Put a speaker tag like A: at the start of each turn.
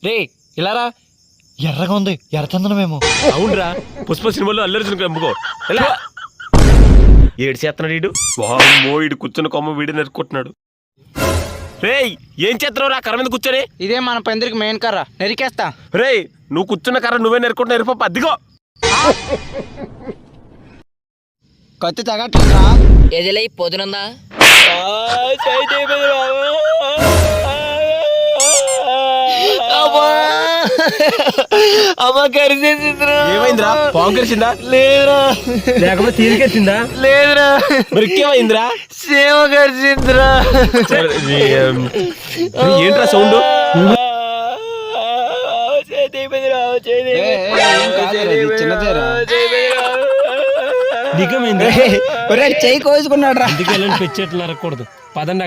A: రే ఇలారా, ఎర్రగా ఉంది, ఎర్రచందనమేమో.
B: అవునరా, పుష్ప సినిమాలో అల్లర్జున్ అమ్ముకో. ఎలా ఏడు చేస్తున్నాడు వీడు? వామ్మో, వీడు కూర్చున్న కొమ్మ వీడి నరుక్కుంటున్నాడు. రేయ్, ఏం చేస్తున్నావు రా కర్ర మీద కూర్చొని?
C: ఇదే మన పందిరికి మెయిన్ కర్ర, నరికేస్తా.
B: రేయ్, నువ్వు కూర్చున్న కర్ర నువ్వే నరుక్కుంటున్నా, ఎరుపప్పు అద్దిగో.
C: కత్తి తగట్లేదా?
D: ఎదిలై పొద్దునందా
A: అమ్మ కరిచేసిందిరా.
B: ఏమైందిరా? పాము కరిచిందా?
A: లేదురా.
B: లేకపోతే తీరికెత్తిందా?
A: లేదురా.
B: మరి ఇంకేమైందిరా?
A: సేమ కరిచిందిరా.
B: ఏంట్రా సౌండ్?
C: చిన్నదేరా,
B: నిజమైంది.
C: చెయ్యి కోసుకున్నాడు రా.
B: అందుకే పెచ్చెట్లు నరకూడదు. పదండి.